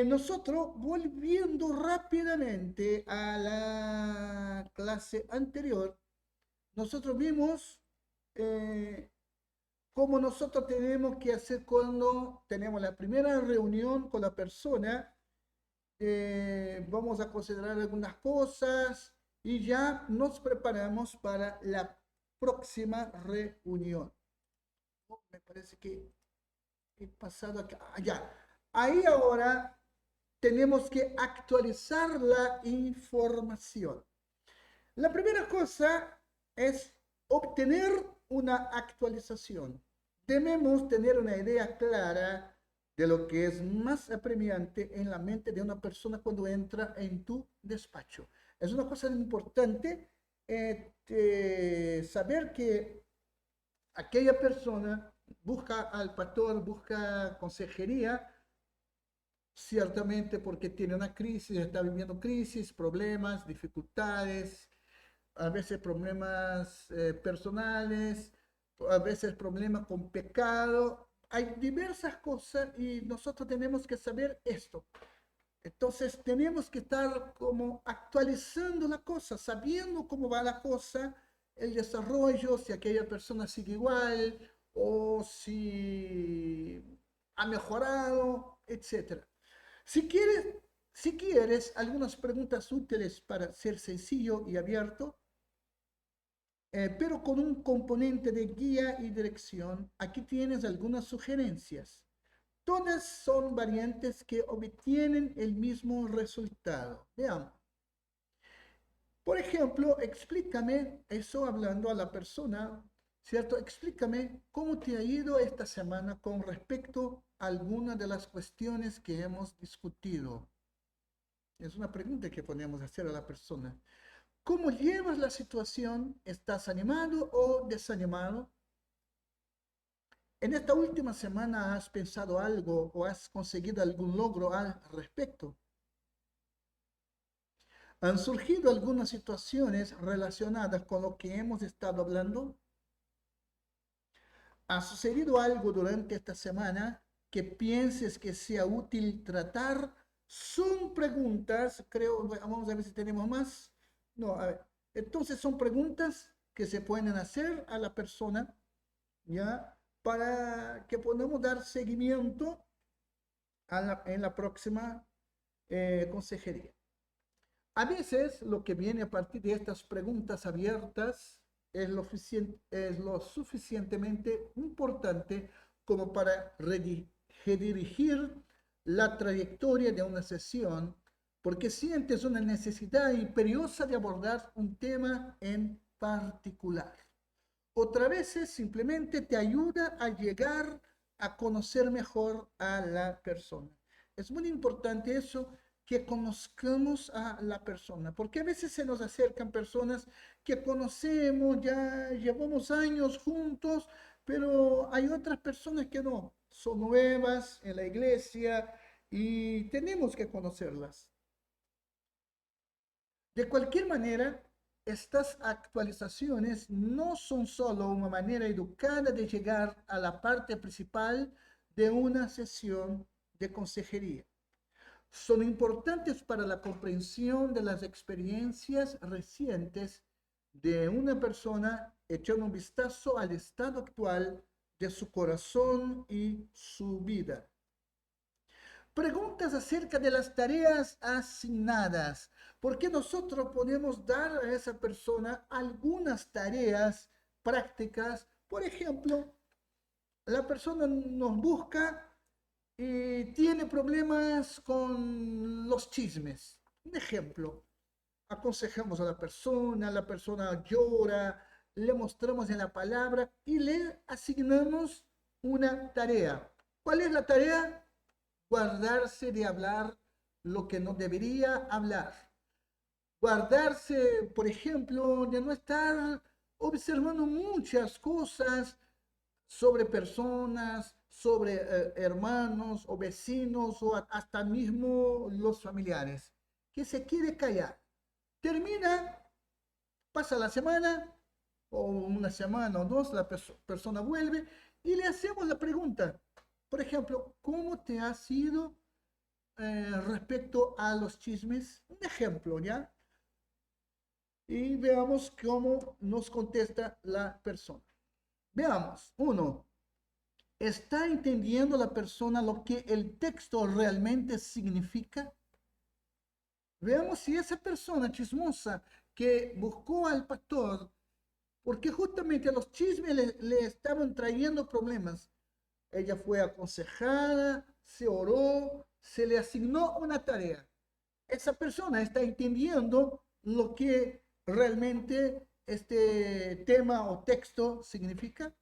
Nosotros, volviendo rápidamente a la clase anterior, nosotros vimos eh, cómo nosotros tenemos que hacer cuando tenemos la primera reunión con la persona. Vamos a considerar algunas cosas y ya nos preparamos para la próxima reunión. Oh, me parece que he pasado acá. Ah, ya. Ahí ahora tenemos que actualizar la información. La primera cosa es obtener una actualización. Debemos tener una idea clara de lo que es más apremiante en la mente de una persona cuando entra en tu despacho. Es una cosa importante saber que aquella persona busca al pastor, busca consejería, ciertamente porque tiene una crisis, está viviendo crisis, problemas, dificultades, a veces problemas personales, a veces problemas con pecado. Hay diversas cosas y nosotros tenemos que saber esto. Entonces tenemos que estar como actualizando la cosa, sabiendo cómo va la cosa, el desarrollo, si aquella persona sigue igual o si ha mejorado, etcétera. Si quieres, si quieres algunas preguntas útiles para ser sencillo y abierto, pero con un componente de guía y dirección, aquí tienes algunas sugerencias. Todas son variantes que obtienen el mismo resultado. Veamos. Por ejemplo, explícame, eso hablando a la persona, ¿cierto? Explícame cómo te ha ido esta semana con respecto a alguna de las cuestiones que hemos discutido. Es una pregunta que podemos hacer a la persona. ¿Cómo llevas la situación? ¿Estás animado o desanimado? ¿En esta última semana has pensado algo o has conseguido algún logro al respecto? ¿Han surgido algunas situaciones relacionadas con lo que hemos estado hablando? ¿Ha sucedido algo durante esta semana que pienses que sea útil tratar? Son preguntas, creo, vamos a ver si tenemos más. No, a ver. Entonces son preguntas que se pueden hacer a la persona, ¿ya? Para que podamos dar seguimiento en la próxima consejería. A veces lo que viene a partir de estas preguntas abiertas es lo suficientemente importante como para redirigir la trayectoria de una sesión porque sientes una necesidad imperiosa de abordar un tema en particular. Otra veces simplemente te ayuda a llegar a conocer mejor a la persona. Es muy importante eso, que conozcamos a la persona, porque a veces se nos acercan personas que conocemos, ya llevamos años juntos, pero hay otras personas que no, son nuevas en la iglesia y tenemos que conocerlas. De cualquier manera, estas actualizaciones no son solo una manera educada de llegar a la parte principal de una sesión de consejería. Son importantes para la comprensión de las experiencias recientes de una persona echando un vistazo al estado actual de su corazón y su vida. Preguntas acerca de las tareas asignadas. ¿Por qué nosotros podemos dar a esa persona algunas tareas prácticas? Por ejemplo, la persona nos busca y tiene problemas con los chismes. Un ejemplo, aconsejamos a la persona llora, le mostramos en la palabra y le asignamos una tarea. ¿Cuál es la tarea? Guardarse de hablar lo que no debería hablar. Guardarse, por ejemplo, de no estar observando muchas cosas sobre personas, sobre hermanos o vecinos o hasta mismo los familiares, que se quiere callar. Termina, pasa la semana o una semana o dos, la persona vuelve y le hacemos la pregunta. Por ejemplo, ¿cómo te ha sido respecto a los chismes. Un ejemplo, ¿ya? Y veamos cómo nos contesta la persona. Veamos, uno, ¿está entendiendo la persona lo que el texto realmente significa? Veamos si esa persona chismosa que buscó al pastor, porque justamente los chismes le estaban trayendo problemas. Ella fue aconsejada, se oró, se le asignó una tarea. Esa persona está entendiendo lo que realmente este tema o texto significa.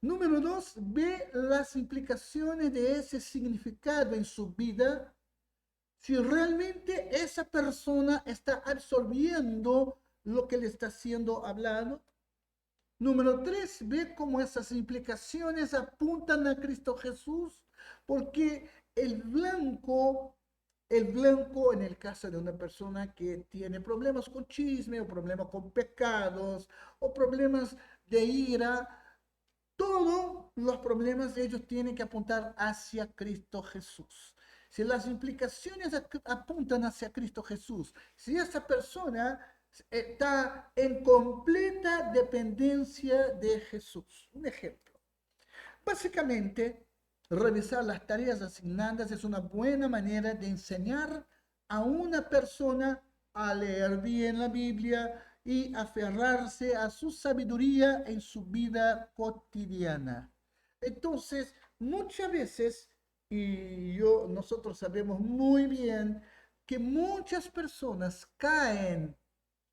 Número dos, ve las implicaciones de ese significado en su vida. Si realmente esa persona está absorbiendo lo que le está siendo hablado. Número tres, ve cómo esas implicaciones apuntan a Cristo Jesús, porque el blanco en el caso de una persona que tiene problemas con chisme o problemas con pecados o problemas de ira, todos los problemas ellos tienen que apuntar hacia Cristo Jesús. Si las implicaciones apuntan hacia Cristo Jesús, si esa persona está en completa dependencia de Jesús. Un ejemplo. Básicamente, revisar las tareas asignadas es una buena manera de enseñar a una persona a leer bien la Biblia y aferrarse a su sabiduría en su vida cotidiana. Entonces, muchas veces, nosotros sabemos muy bien que muchas personas caen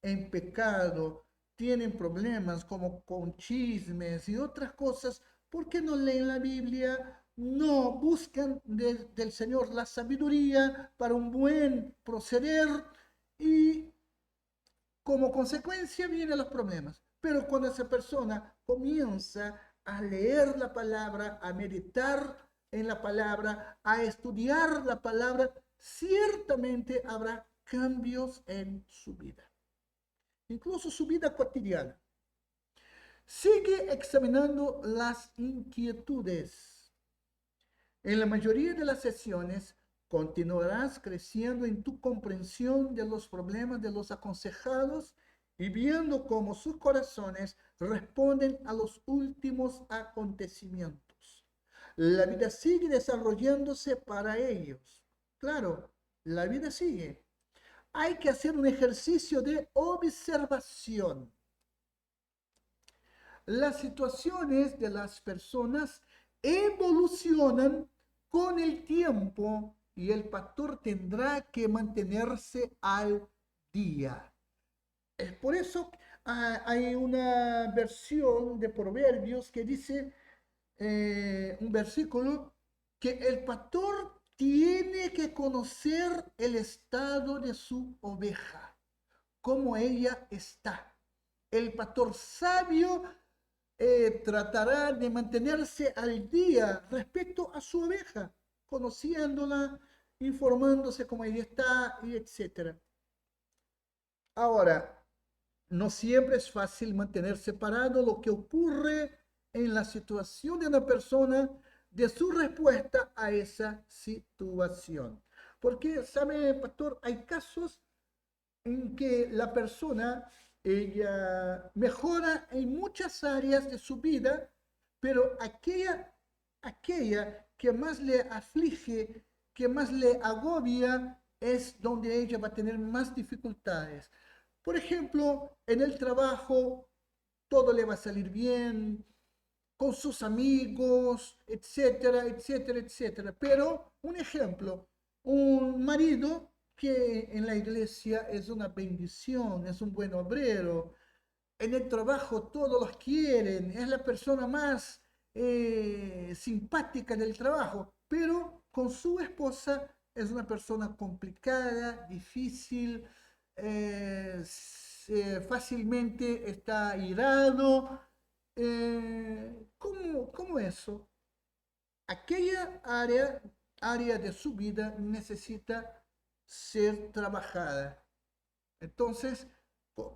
en pecado, tienen problemas como con chismes y otras cosas, porque no leen la Biblia, no buscan del Señor la sabiduría para un buen proceder y como consecuencia vienen los problemas. Pero cuando esa persona comienza a leer la palabra, a meditar en la palabra, a estudiar la palabra, ciertamente habrá cambios en su vida, incluso su vida cotidiana. Sigue examinando las inquietudes. En la mayoría de las sesiones continuarás creciendo en tu comprensión de los problemas de los aconsejados y viendo cómo sus corazones responden a los últimos acontecimientos. La vida sigue desarrollándose para ellos. Claro, la vida sigue. Hay que hacer un ejercicio de observación. Las situaciones de las personas evolucionan con el tiempo y el pastor tendrá que mantenerse al día. Es por eso hay una versión de Proverbios que dice, un versículo, que el pastor tiene que conocer el estado de su oveja, cómo ella está. El pastor sabio tratará de mantenerse al día respecto a su oveja, conociéndola, informándose cómo ella está, y etc. Ahora, no siempre es fácil mantener separado lo que ocurre en la situación de una persona de su respuesta a esa situación. Porque, ¿sabe, pastor? Hay casos en que la persona, ella mejora en muchas áreas de su vida, pero aquella que más le aflige, que más le agobia, es donde ella va a tener más dificultades. Por ejemplo, en el trabajo todo le va a salir bien, con sus amigos, etcétera, etcétera, etcétera. Pero un ejemplo, un marido que en la iglesia es una bendición, es un buen obrero, en el trabajo todos los quieren, es la persona más simpática del trabajo, pero con su esposa es una persona complicada, difícil, fácilmente está irado. ¿Cómo eso? Aquella área de su vida necesita ser trabajada. Entonces,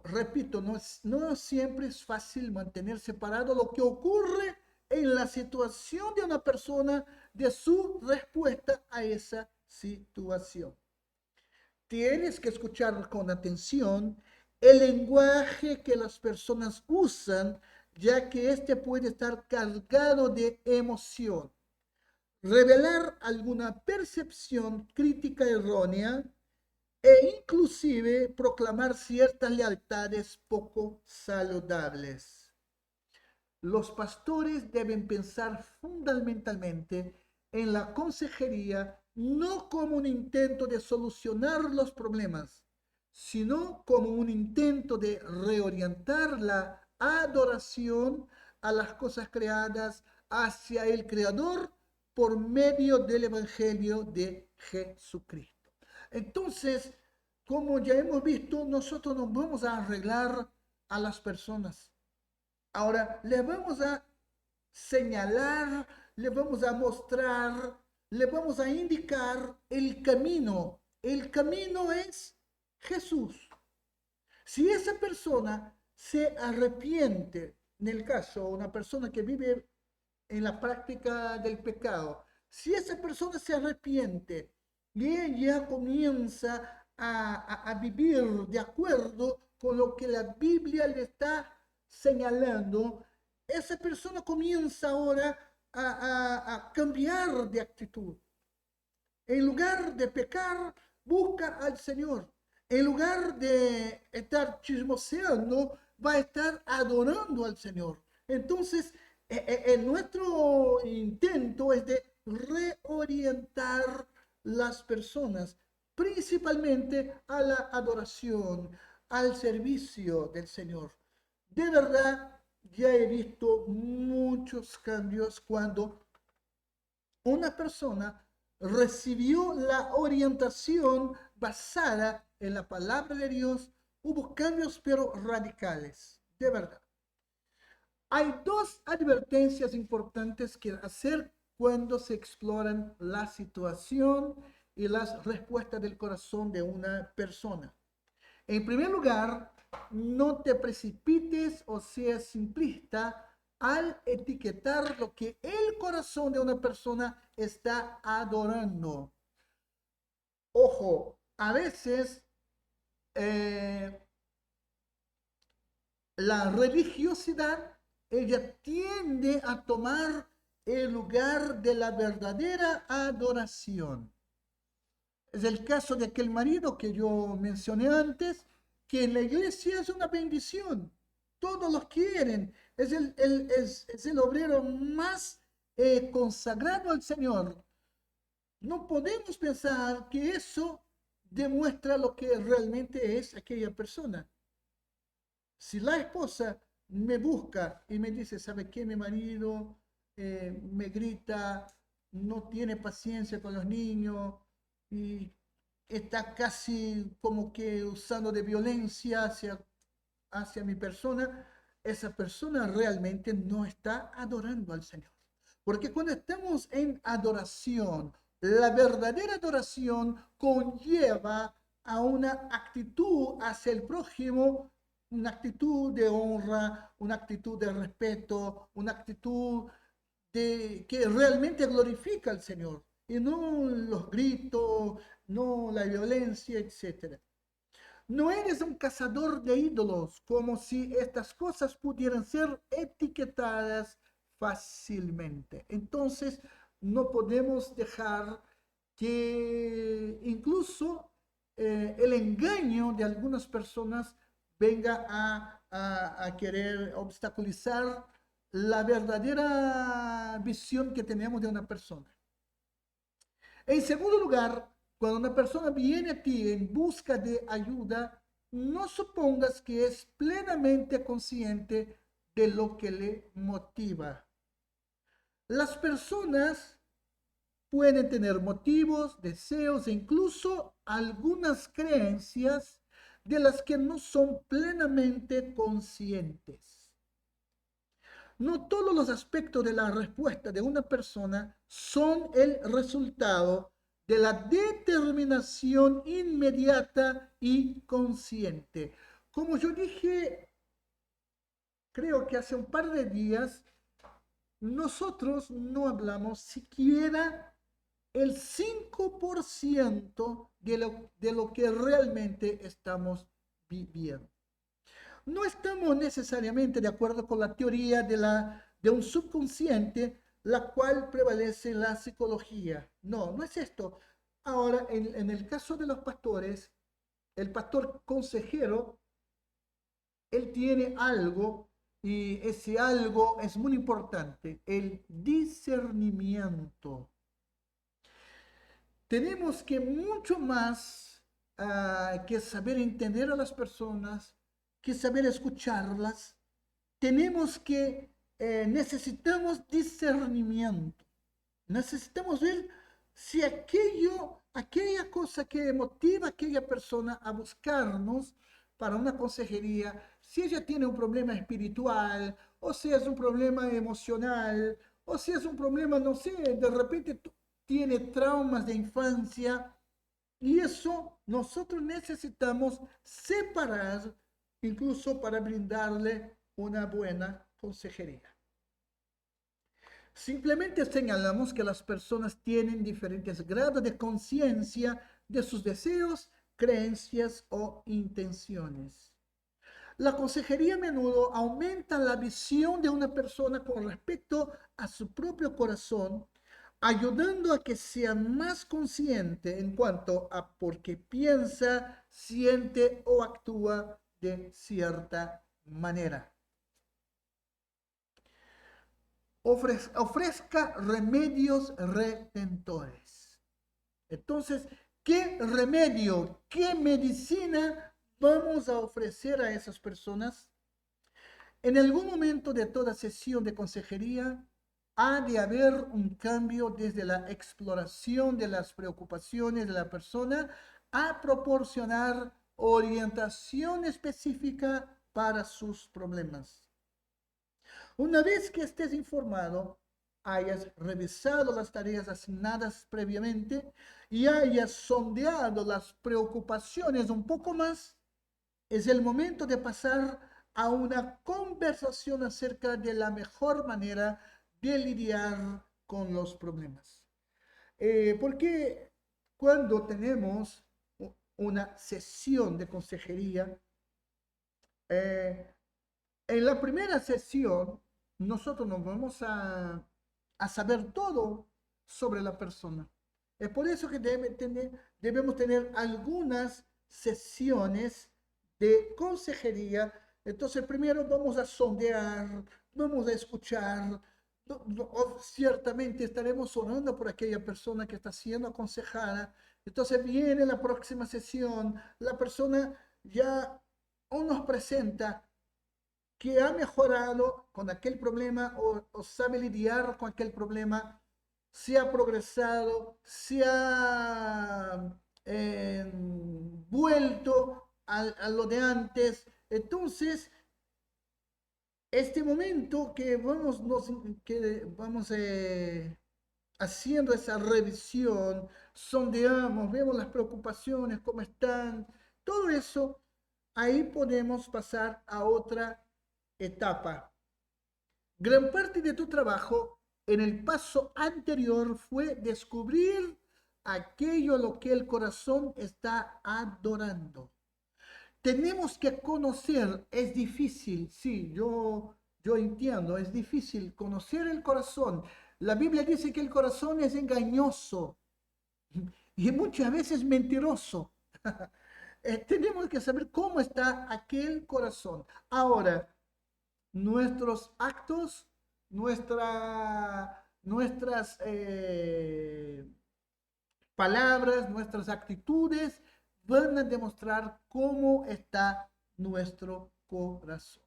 repito, no siempre es fácil mantener separado lo que ocurre en la situación de una persona de su respuesta a esa situación. Tienes que escuchar con atención el lenguaje que las personas usan, ya que este puede estar cargado de emoción, revelar alguna percepción crítica errónea e inclusive proclamar ciertas lealtades poco saludables. Los pastores deben pensar fundamentalmente en la consejería no como un intento de solucionar los problemas, sino como un intento de reorientar la adoración a las cosas creadas hacia el Creador por medio del Evangelio de Jesucristo. Entonces, como ya hemos visto, nosotros nos vamos a arreglar a las personas. Ahora, le vamos a señalar, le vamos a mostrar, le vamos a indicar el camino. El camino es Jesús. Si esa persona se arrepiente, en el caso, una persona que vive en la práctica del pecado, si esa persona se arrepiente y ella comienza a vivir de acuerdo con lo que la Biblia le está señalando, esa persona comienza ahora a cambiar de actitud. En lugar de pecar, busca al Señor. En lugar de estar chismoseando, va a estar adorando al Señor. Entonces, nuestro intento es de reorientar las personas, principalmente a la adoración, al servicio del Señor. De verdad, ya he visto muchos cambios cuando una persona recibió la orientación basada en la palabra de Dios. Hubo cambios pero radicales, de verdad. Hay dos advertencias importantes que hacer cuando se exploran la situación y las respuestas del corazón de una persona. En primer lugar, no te precipites o seas simplista al etiquetar lo que el corazón de una persona está adorando. Ojo, a veces eh, la religiosidad, ella tiende a tomar el lugar de la verdadera adoración. Es el caso de aquel marido que yo mencioné antes, que en la iglesia es una bendición. Todos los quieren. Es el obrero más consagrado al Señor. No podemos pensar que eso demuestra lo que realmente es aquella persona. Si la esposa me busca y me dice, ¿sabe qué? Mi marido me grita, no tiene paciencia con los niños y está casi como que usando de violencia hacia mi persona, esa persona realmente no está adorando al Señor. Porque cuando estamos en adoración, la verdadera adoración conlleva a una actitud hacia el prójimo, una actitud de honra, una actitud de respeto, una actitud que realmente glorifica al Señor y no los gritos, no la violencia, etcétera. No eres un cazador de ídolos, como si estas cosas pudieran ser etiquetadas fácilmente. Entonces, no podemos dejar que incluso el engaño de algunas personas venga a querer obstaculizar la verdadera visión que tenemos de una persona. En segundo lugar, cuando una persona viene a ti en busca de ayuda, no supongas que es plenamente consciente de lo que le motiva. Las personas pueden tener motivos, deseos e incluso algunas creencias de las que no son plenamente conscientes. No todos los aspectos de la respuesta de una persona son el resultado de la determinación inmediata y consciente. Como yo dije, creo que hace un par de días, nosotros no hablamos siquiera el 5% de lo que realmente estamos viviendo. No estamos necesariamente de acuerdo con la teoría de un subconsciente, la cual prevalece en la psicología. No, no es esto. Ahora, en el caso de los pastores, el pastor consejero, él tiene algo y ese algo es muy importante, el discernimiento. Tenemos que mucho más que saber entender a las personas, que saber escucharlas. Tenemos que, necesitamos discernimiento. Necesitamos ver si aquella cosa que motiva a aquella persona a buscarnos para una consejería, si ella tiene un problema espiritual, o si es un problema emocional, o si es un problema, no sé, de repente tiene traumas de infancia, y eso nosotros necesitamos separar incluso para brindarle una buena consejería. Simplemente señalamos que las personas tienen diferentes grados de conciencia de sus deseos, creencias o intenciones. La consejería a menudo aumenta la visión de una persona con respecto a su propio corazón, ayudando a que sea más consciente en cuanto a por qué piensa, siente o actúa de cierta manera. Ofrezca remedios redentores. Entonces, ¿qué remedio, qué medicina vamos a ofrecer a esas personas? En algún momento de toda sesión de consejería ha de haber un cambio desde la exploración de las preocupaciones de la persona a proporcionar orientación específica para sus problemas. Una vez que estés informado, hayas revisado las tareas asignadas previamente y hayas sondeado las preocupaciones un poco más, es el momento de pasar a una conversación acerca de la mejor manera de lidiar con los problemas. Porque cuando tenemos una sesión de consejería, eh, en la primera sesión, nosotros nos vamos a saber todo sobre la persona. Es por eso que debemos tener algunas sesiones de consejería. Entonces, primero vamos a sondear, vamos a escuchar. Ciertamente estaremos orando por aquella persona que está siendo aconsejada. Entonces viene la próxima sesión, la persona ya nos presenta que ha mejorado con aquel problema o sabe lidiar con aquel problema, se ha progresado, se ha vuelto a lo de antes. Entonces, este momento que vamos haciendo esa revisión, sondeamos, vemos las preocupaciones, cómo están, todo eso, ahí podemos pasar a otra etapa. Gran parte de tu trabajo en el paso anterior fue descubrir aquello a lo que el corazón está adorando. Tenemos que conocer, es difícil, sí, yo entiendo, es difícil conocer el corazón. La Biblia dice que el corazón es engañoso y muchas veces mentiroso. Tenemos que saber cómo está aquel corazón. Ahora, nuestros actos, nuestras palabras, nuestras actitudes van a demostrar cómo está nuestro corazón.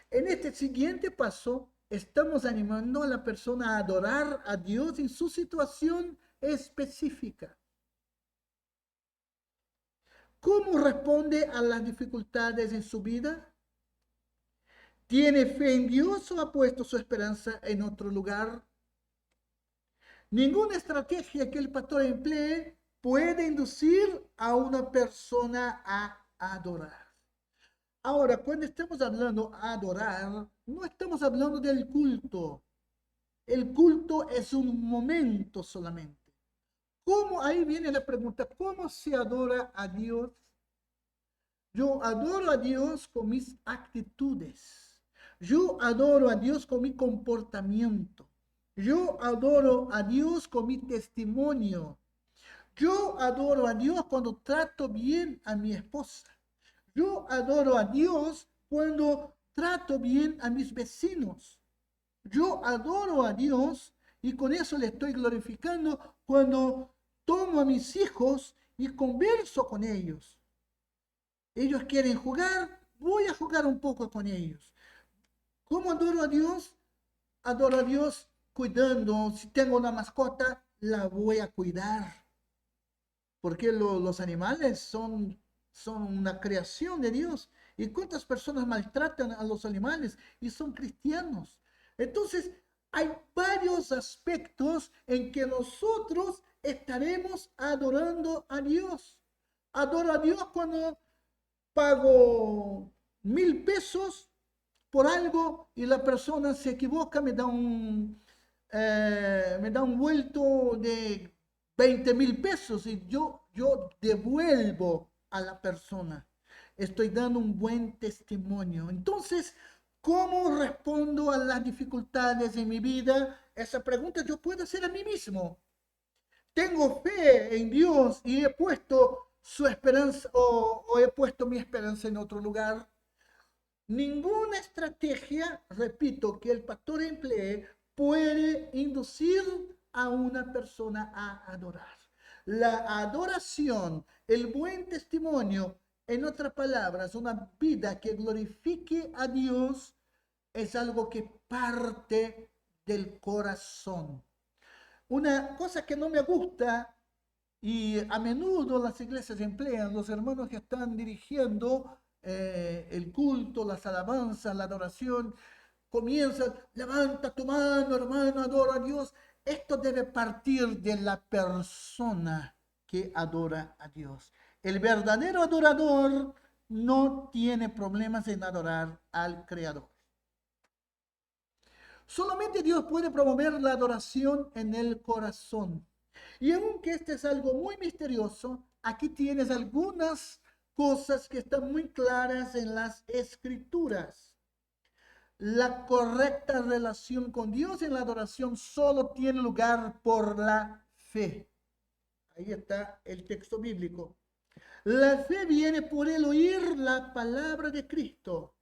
En este siguiente paso, estamos animando a la persona a adorar a Dios en su situación específica. ¿Cómo responde a las dificultades en su vida? ¿Tiene fe en Dios o ha puesto su esperanza en otro lugar? Ninguna estrategia que el pastor emplee puede inducir a una persona a adorar. Ahora, cuando estamos hablando de adorar, no estamos hablando del culto. El culto es un momento solamente. ¿Cómo? Ahí viene la pregunta, ¿cómo se adora a Dios? Yo adoro a Dios con mis actitudes. Yo adoro a Dios con mi comportamiento. Yo adoro a Dios con mi testimonio. Yo adoro a Dios cuando trato bien a mi esposa. Yo adoro a Dios cuando trato bien a mis vecinos. Yo adoro a Dios y con eso le estoy glorificando cuando tomo a mis hijos y converso con ellos. Ellos quieren jugar, voy a jugar un poco con ellos. ¿Cómo adoro a Dios? Adoro a Dios cuidando. Si tengo una mascota, la voy a cuidar. Porque los animales son una creación de Dios. ¿Y cuántas personas maltratan a los animales y son cristianos? Entonces, hay varios aspectos en que nosotros estaremos adorando a Dios. Adoro a Dios cuando pago 1.000 pesos por algo y la persona se equivoca, me da un vuelto de 20.000 pesos y yo devuelvo a la persona. Estoy dando un buen testimonio. Entonces, ¿cómo respondo a las dificultades en mi vida? Esa pregunta yo puedo hacer a mí mismo. Tengo fe en Dios y he puesto su esperanza o he puesto mi esperanza en otro lugar. Ninguna estrategia, repito, que el pastor emplee puede inducir a una persona a adorar. La adoración, el buen testimonio, en otras palabras, una vida que glorifique a Dios, es algo que parte del corazón. Una cosa que no me gusta y a menudo las iglesias emplean, los hermanos que están dirigiendo el culto, las alabanzas, la adoración, comienzan, levanta tu mano, hermano, adora a Dios. Esto debe partir de la persona que adora a Dios. El verdadero adorador no tiene problemas en adorar al Creador. Solamente Dios puede promover la adoración en el corazón. Y aunque este es algo muy misterioso, aquí tienes algunas cosas que están muy claras en las escrituras. La correcta relación con Dios en la adoración solo tiene lugar por la fe. Ahí está el texto bíblico. La fe viene por el oír la palabra de Cristo.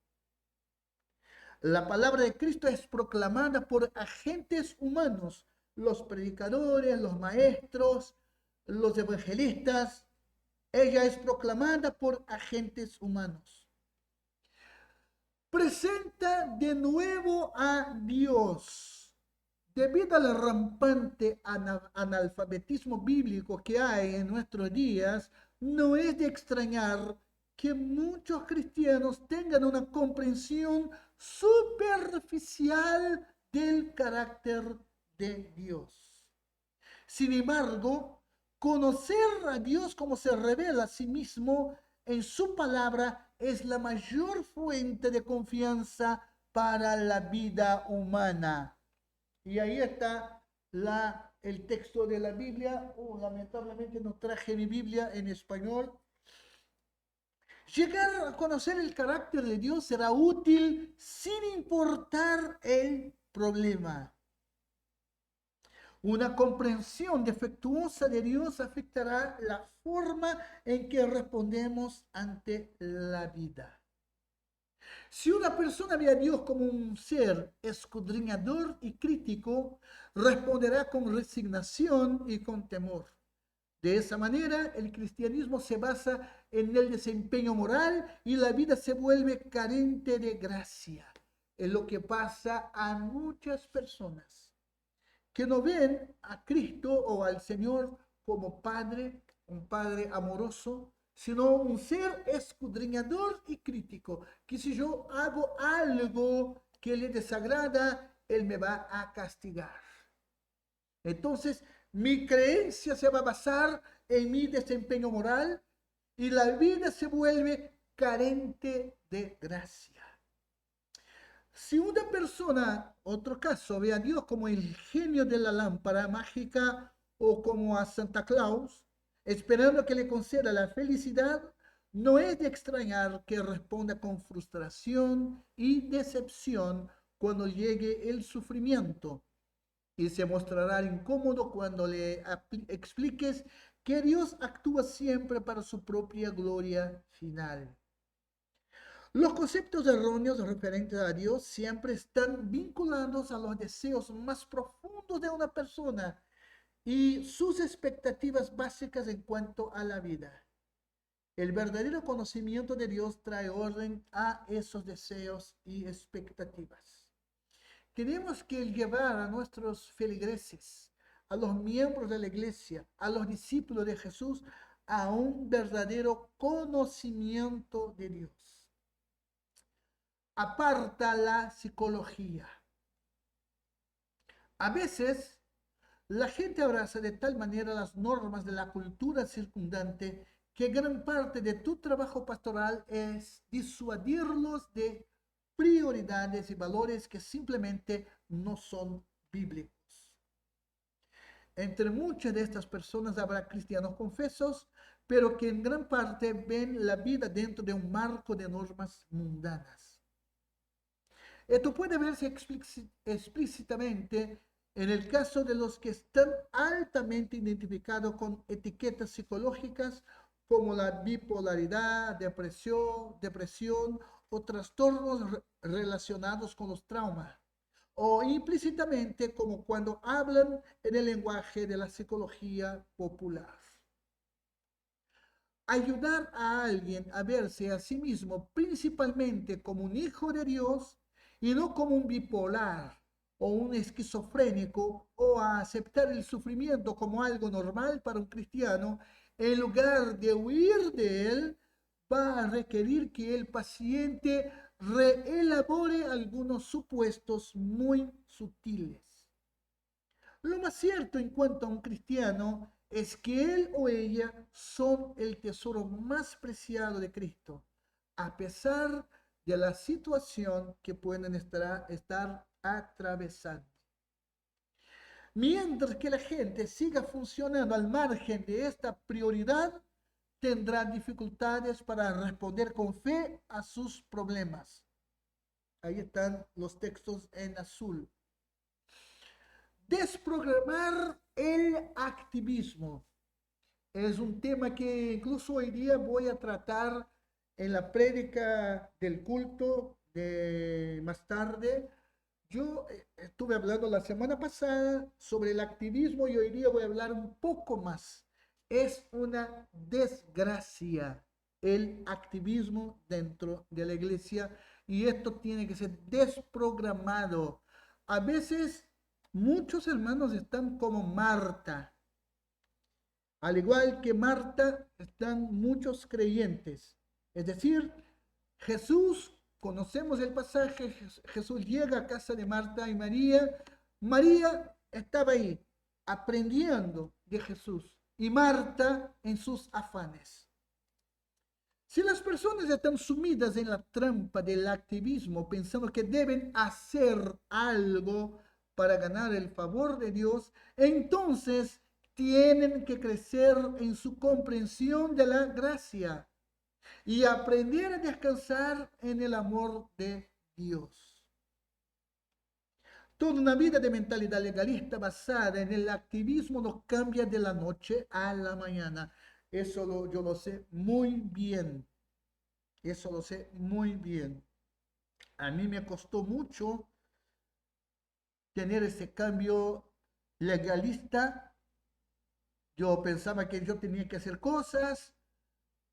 La palabra de Cristo es proclamada por agentes humanos, los predicadores, los maestros, los evangelistas. Ella es proclamada por agentes humanos. Presenta de nuevo a Dios. Debido al rampante analfabetismo bíblico que hay en nuestros días, no es de extrañar que muchos cristianos tengan una comprensión superficial del carácter de Dios. Sin embargo, conocer a Dios como se revela a sí mismo en su palabra es la mayor fuente de confianza para la vida humana. Y ahí está el texto de la Biblia. Lamentablemente no traje mi Biblia en español. Llegar a conocer el carácter de Dios será útil sin importar el problema. Una comprensión defectuosa de Dios afectará la forma en que respondemos ante la vida. Si una persona ve a Dios como un ser escudriñador y crítico, responderá con resignación y con temor. De esa manera, el cristianismo se basa en el desempeño moral y la vida se vuelve carente de gracia. Es lo que pasa a muchas personas que no ven a Cristo o al Señor como Padre, un Padre amoroso, sino un ser escudriñador y crítico, que si yo hago algo que le desagrada, Él me va a castigar. Entonces, mi creencia se va a basar en mi desempeño moral y la vida se vuelve carente de gracia. Si una persona, otro caso, ve a Dios como el genio de la lámpara mágica o como a Santa Claus, esperando que le conceda la felicidad, no es de extrañar que responda con frustración y decepción cuando llegue el sufrimiento y se mostrará incómodo cuando le expliques que Dios actúa siempre para su propia gloria final. Los conceptos erróneos referentes a Dios siempre están vinculados a los deseos más profundos de una persona y sus expectativas básicas en cuanto a la vida. El verdadero conocimiento de Dios trae orden a esos deseos y expectativas. Tenemos que llevar a nuestros feligreses, a los miembros de la iglesia, a los discípulos de Jesús, a un verdadero conocimiento de Dios. Aparta la psicología. A veces la gente abraza de tal manera las normas de la cultura circundante que gran parte de tu trabajo pastoral es disuadirlos de prioridades y valores que simplemente no son bíblicos. Entre muchas de estas personas habrá cristianos confesos, pero que en gran parte ven la vida dentro de un marco de normas mundanas. Esto puede verse explícitamente en el caso de los que están altamente identificados con etiquetas psicológicas como la bipolaridad, depresión o trastornos relacionados con los traumas, o implícitamente como cuando hablan en el lenguaje de la psicología popular. Ayudar a alguien a verse a sí mismo principalmente como un hijo de Dios y no como un bipolar o un esquizofrénico, o a aceptar el sufrimiento como algo normal para un cristiano, en lugar de huir de él, va a requerir que el paciente reelabore algunos supuestos muy sutiles. Lo más cierto en cuanto a un cristiano es que él o ella son el tesoro más preciado de Cristo, a pesar de la situación que pueden estar atravesando. Mientras que la gente siga funcionando al margen de esta prioridad, tendrá dificultades para responder con fe a sus problemas. Ahí están los textos en azul. Desprogramar el activismo es un tema que incluso hoy día voy a tratar en la prédica del culto de más tarde. Yo estuve hablando la semana pasada sobre el activismo y hoy día voy a hablar un poco más. Es una desgracia el activismo dentro de la iglesia y esto tiene que ser desprogramado. A veces muchos hermanos están como Marta. Al igual que Marta, están muchos creyentes. Es decir, Jesús, conocemos el pasaje, Jesús llega a casa de Marta y María. María estaba ahí, aprendiendo de Jesús, y Marta en sus afanes. Si las personas están sumidas en la trampa del activismo, pensando que deben hacer algo para ganar el favor de Dios, entonces tienen que crecer en su comprensión de la gracia y aprender a descansar en el amor de Dios. Toda una vida de mentalidad legalista basada en el activismo no cambia de la noche a la mañana. Yo lo sé muy bien. Eso lo sé muy bien. A mí me costó mucho tener ese cambio legalista. Yo pensaba que yo tenía que hacer cosas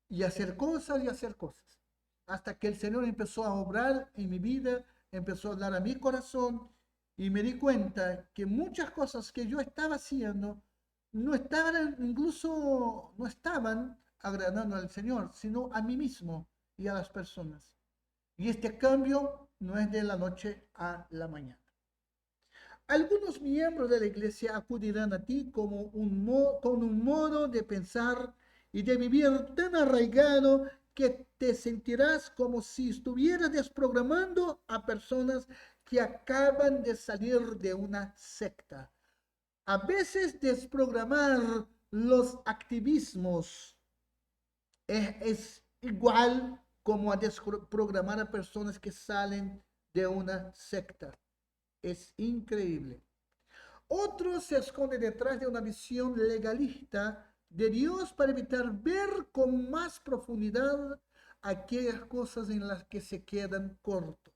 y hacer cosas y hacer cosas. Hasta que el Señor empezó a obrar en mi vida, empezó a hablar a mi corazón y me di cuenta que muchas cosas que yo estaba haciendo no estaban, incluso no estaban agradando al Señor, sino a mí mismo y a las personas. Y este cambio no es de la noche a la mañana. Algunos miembros de la iglesia acudirán a ti como con un modo de pensar y de vivir tan arraigado que te sentirás como si estuvieras desprogramando a personas que acaban de salir de una secta. A veces desprogramar los activismos es igual como a desprogramar a personas que salen de una secta. Es increíble. Otros se esconden detrás de una visión legalista de Dios para evitar ver con más profundidad aquellas cosas en las que se quedan cortos.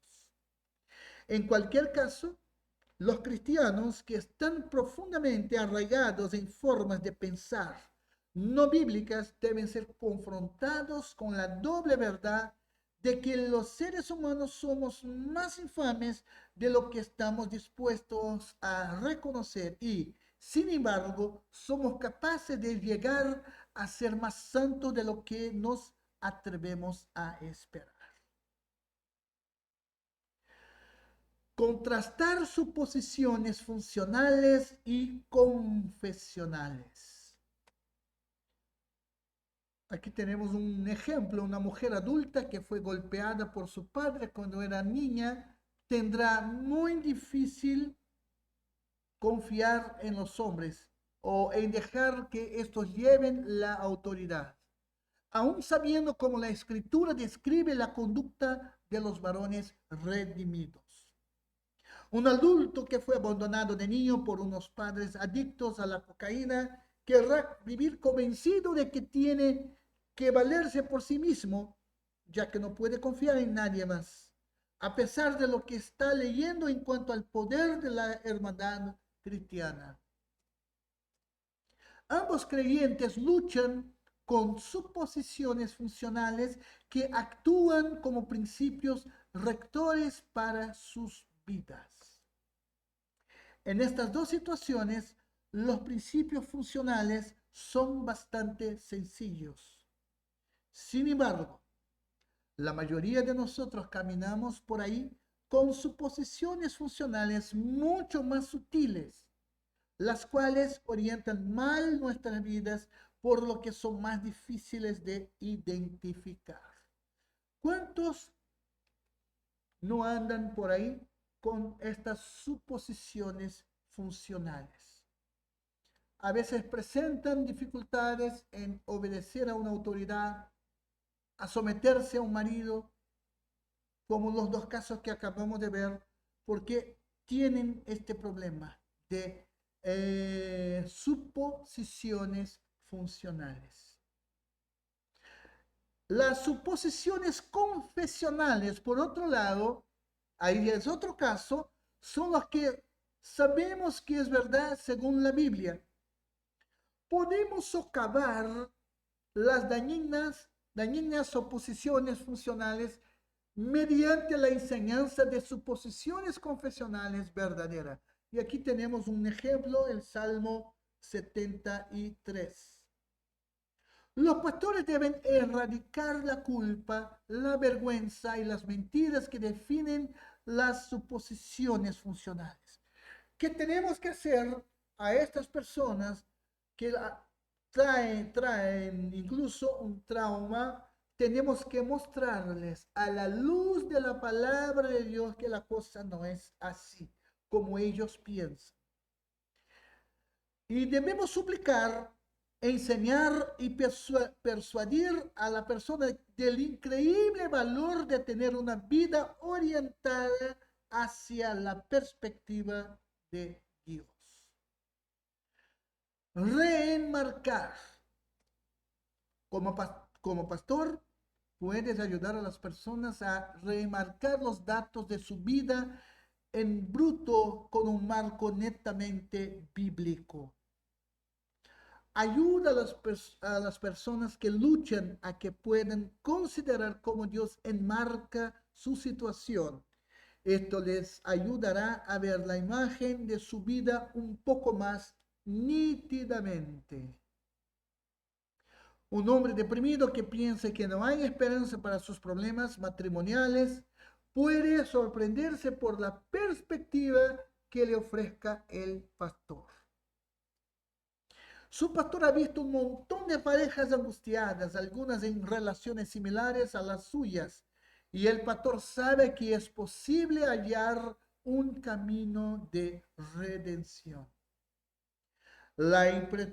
En cualquier caso, los cristianos que están profundamente arraigados en formas de pensar no bíblicas deben ser confrontados con la doble verdad de que los seres humanos somos más infames de lo que estamos dispuestos a reconocer y, sin embargo, somos capaces de llegar a ser más santos de lo que nos atrevemos a esperar. Contrastar suposiciones funcionales y confesionales. Aquí tenemos un ejemplo, una mujer adulta que fue golpeada por su padre cuando era niña, tendrá muy difícil confiar en los hombres o en dejar que estos lleven la autoridad, aún sabiendo cómo la escritura describe la conducta de los varones redimidos. Un adulto que fue abandonado de niño por unos padres adictos a la cocaína querrá vivir convencido de que tiene que valerse por sí mismo, ya que no puede confiar en nadie más, a pesar de lo que está leyendo en cuanto al poder de la hermandad cristiana. Ambos creyentes luchan con suposiciones funcionales que actúan como principios rectores para sus vidas. En estas dos situaciones, los principios funcionales son bastante sencillos. Sin embargo, la mayoría de nosotros caminamos por ahí con suposiciones funcionales mucho más sutiles, las cuales orientan mal nuestras vidas, por lo que son más difíciles de identificar. ¿Cuántos no andan por ahí con estas suposiciones funcionales? A veces presentan dificultades en obedecer a una autoridad, a someterse a un marido, como los dos casos que acabamos de ver, porque tienen este problema de suposiciones funcionales. Las suposiciones confesionales, por otro lado, ahí es otro caso, son las que sabemos que es verdad según la Biblia. Podemos socavar las dañinas oposiciones funcionales mediante la enseñanza de suposiciones confesionales verdaderas. Y aquí tenemos un ejemplo, el Salmo 73. Los pastores deben erradicar la culpa, la vergüenza y las mentiras que definen las suposiciones funcionales. ¿Qué tenemos que hacer a estas personas que traen incluso un trauma? Tenemos que mostrarles a la luz de la palabra de Dios que la cosa no es así como ellos piensan. Y debemos suplicar, enseñar y persuadir a la persona del increíble valor de tener una vida orientada hacia la perspectiva de Dios. Reenmarcar. Como pastor, puedes ayudar a las personas a remarcar los datos de su vida en bruto con un marco netamente bíblico. Ayuda a las personas que luchan a que puedan considerar cómo Dios enmarca su situación. Esto les ayudará a ver la imagen de su vida un poco más nítidamente. Un hombre deprimido que piense que no hay esperanza para sus problemas matrimoniales puede sorprenderse por la perspectiva que le ofrezca el pastor. Su pastor ha visto un montón de parejas angustiadas, algunas en relaciones similares a las suyas, y el pastor sabe que es posible hallar un camino de redención. La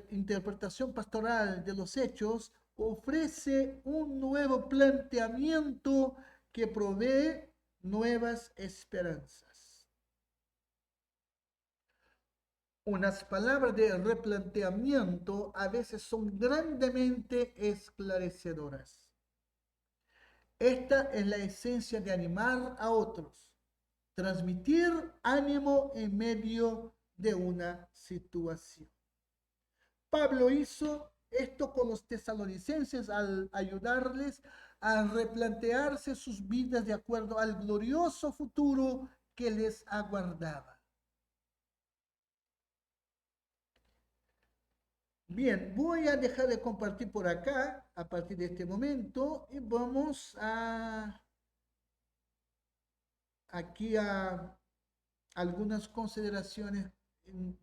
interpretación pastoral de los hechos ofrece un nuevo planteamiento que provee nuevas esperanzas. Unas palabras de replanteamiento a veces son grandemente esclarecedoras. Esta es la esencia de animar a otros, transmitir ánimo en medio de una situación. Pablo hizo esto con los tesalonicenses al ayudarles a replantearse sus vidas de acuerdo al glorioso futuro que les aguardaba. Bien, voy a dejar de compartir por acá a partir de este momento y vamos aquí a algunas consideraciones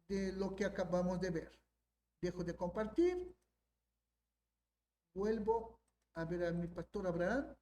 de lo que acabamos de ver. Dejo de compartir, vuelvo a ver a mi pastor Abraham.